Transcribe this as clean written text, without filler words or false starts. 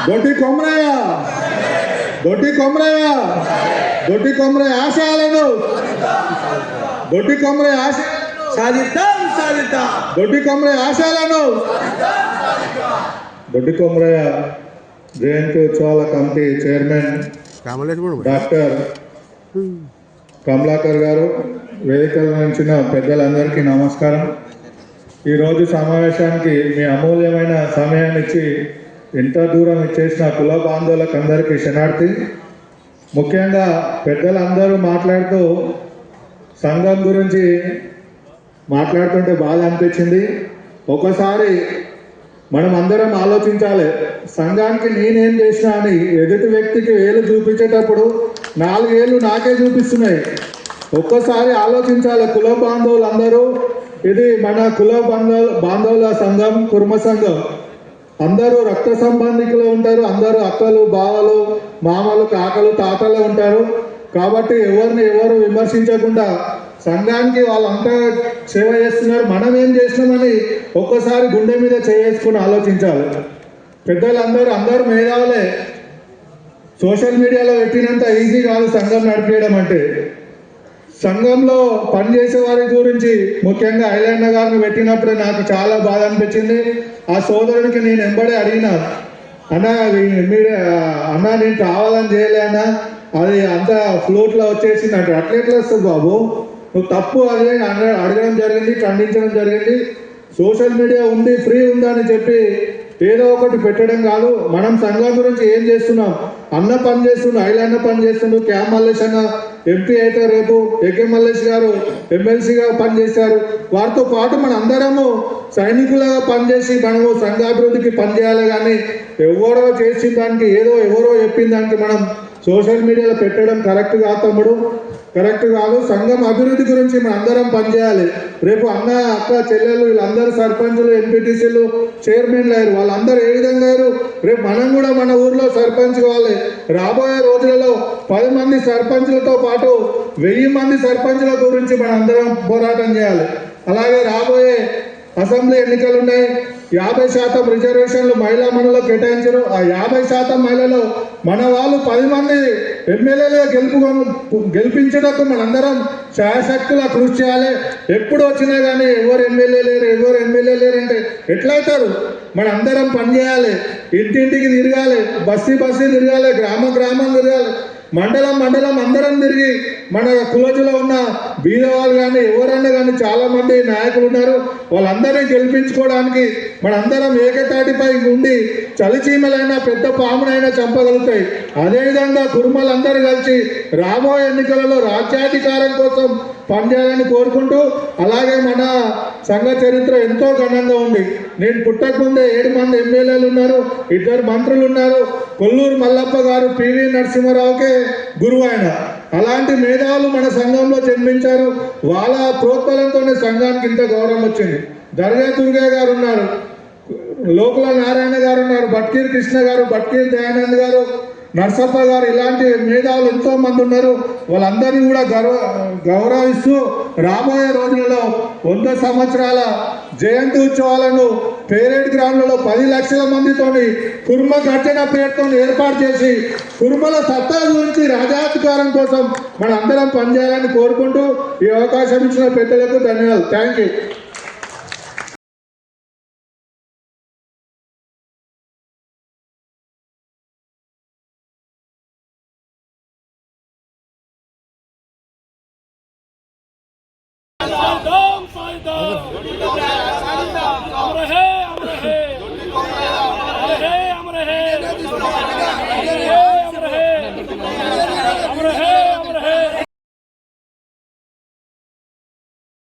దొడ్డి కొమరయ్య దొడ్డి కొమరయ్య దొడ్డి కొమరయ్య ఆశయాలను దొడ్డి కొమరయ్య ఆశయాలను సాధిద్దాం సాధిద్దాం దొడ్డి కొమరయ్య ఆశయాలను దొడ్డి కొమరయ్య జయంతి ఉత్సవాల కమిటీ చైర్మన్ డాక్టర్ కమలాకర్ గారు, వేదికల నుంచిన పెద్దలందరికీ నమస్కారం. ఈరోజు సమావేశానికి మీ అమూల్యమైన సమయాన్ని ఇచ్చి ఎంత దూరం ఇచ్చేసిన కుల బాంధవులకు అందరికీ శనార్థి. ముఖ్యంగా పెద్దలందరూ మాట్లాడుతూ సంఘం గురించి మాట్లాడుతుంటే బాధ అనిపించింది. ఒకసారి మనం అందరం ఆలోచించాలి, సంఘానికి నేనేం చేసినా అని. ఎదుటి వ్యక్తికి వేలు చూపించేటప్పుడు 4 ఏళ్ళు నాకే చూపిస్తున్నాయి. ఒక్కసారి ఆలోచించాలి కుల బాంధవులందరూ. ఇది మన కుల బాంధవుల సంఘం, కుర్మ సంఘం. అందరూ రక్త సంబంధికులు ఉంటారు, అందరూ అక్కలు, బావలు, మామలు, కాకలు, తాతలు ఉంటారు. కాబట్టి ఎవరిని ఎవరు విమర్శించకుండా సంఘానికి వాళ్ళంతా సేవ చేస్తున్నారు, మనం ఏం చేస్తున్నామని ఒక్కసారి గుండె మీద చేసుకుని ఆలోచించాలి. అందరూ మేధావులే. సోషల్ మీడియాలో పెట్టినంత ఈజీ కాదు సంఘం నడిపేయడం అంటే. సంఘంలో పనిచేసే వారి గురించి ముఖ్యంగా ఐలన్న గారిని పెట్టినప్పుడు నాకు చాలా బాధ అనిపించింది. ఆ సోదరుడికి నేను ఎంబడే అడిగినా, అన్నా నేను కావాలని చేయలే అన్నా, అది అంత ఫ్లోట్లో వచ్చేసింది అంటే. అట్లెట్లా వస్తుంది బాబు, నువ్వు తప్పు అదే అడగడం జరిగింది, ఖండించడం జరిగింది. సోషల్ మీడియా ఉంది, ఫ్రీ ఉందని చెప్పి ఏదో ఒకటి పెట్టడం కాదు. మనం సంఘం గురించి ఏం చేస్తున్నాం, అన్న పని చేస్తున్నాం, ఐలన్న పని చేస్తున్నాం. క్యామ్ మల్లేష్ అన్న ఎంపీ అయితే రేపు ఏకే మల్లేష్ గారు ఎమ్మెల్సీగా పనిచేశారు. వారితో పాటు మన అందరము సైనికులుగా పనిచేసి మనము సంఘాభివృద్ధికి పనిచేయాలి. కానీ ఎవరో చేసిన దానికి ఎవరో చెప్పిన దానికి మనం సోషల్ మీడియాలో పెట్టడం కరెక్ట్ కాదు తమ్ముడు, కరెక్ట్ కాదు. సంఘం అభివృద్ధి గురించి మనం అందరం పనిచేయాలి. రేపు అన్న, అక్క, చెల్లెలు వీళ్ళందరూ సర్పంచులు, ఎంపీటీసీలు, చైర్మన్లు అయ్యారు. వాళ్ళందరూ ఏ విధంగా అయ్యారు, రేపు మనం కూడా మన ఊర్లో సర్పంచ్ కావాలి. రాబోయే రోజులలో 10 మంది సర్పంచులతో పాటు 1000 మంది సర్పంచుల గురించి మనం అందరం పోరాటం చేయాలి. అలాగే రాబోయే అసెంబ్లీ ఎన్నికలు ఉన్నాయి. 50% రిజర్వేషన్లు మహిళా మనులకు కేటాయించారు. ఆ 50% మహిళలు మన వాళ్ళు 10 మంది ఎమ్మెల్యేలుగా గెలిపించడానికి మనందరం శాయశక్తులా కృషి చేయాలి. ఎప్పుడు వచ్చినా కానీ ఎవరు ఎమ్మెల్యే లేరు అంటే ఎట్లయితారు? మనందరం పనిచేయాలి, ఇంటింటికి తిరగాలి, బస్తీ తిరగాలి, గ్రామం తిరగాలి, మండలం అందరం తిరిగి మన కులజులో ఉన్న బీదవాళ్ళు కానీ ఎవరన్నా కానీ చాలా మంది నాయకులు ఉన్నారు. వాళ్ళందరినీ గెలిపించుకోవడానికి మనందరం ఏకతాటిపై ఉండి చలిచీమలైనా పెద్ద పామునైనా చంపగలుగుతాయి. అదేవిధంగా కుర్మలందరూ కలిసి రాబోయే ఎన్నికలలో రాజ్యాధికారం కోసం పనిచేయాలని కోరుకుంటూ, అలాగే మన సంఘ చరిత్ర ఎంతో ఘనంగా ఉంది. నేను పుట్టకముందే 7 మంది ఎమ్మెల్యేలు ఉన్నారు, 2 మంత్రులు ఉన్నారు. కొల్లూరు మల్లప్ప గారు పివి నరసింహారావుకే గురువు ఆయన. అలాంటి మేధావులు మన సంఘంలో జన్మించారు. వాళ్ళ ప్రోత్బలంతోనే సంఘానికి ఇంత గౌరవం వచ్చింది. దర్గా దుర్గయ్య గారు ఉన్నారు, లోకుల నారాయణ గారు ఉన్నారు, బట్కీర్ కృష్ణ గారు, బట్కీర్ దయానంద్ గారు, నర్సప్ప గారు, ఇలాంటి మేధావులు ఎంతో మంది ఉన్నారు. వాళ్ళందరినీ కూడా గౌరవిస్తూ రాబోయే రోజులలో 100 సంవత్సరాల జయంతి ఉత్సవాలను పేరేడ్ గ్రౌండ్లలో 10 లక్షల మందితోని కుర్మ గర్జన పేరుతో ఏర్పాటు చేసి కుర్మల సత్తా గురించి రాజాధికారం కోసం మన అందరం పనిచేయాలని కోరుకుంటూ ఈ అవకాశం ఇచ్చిన పెద్దలకు ధన్యవాదాలు. Thank you.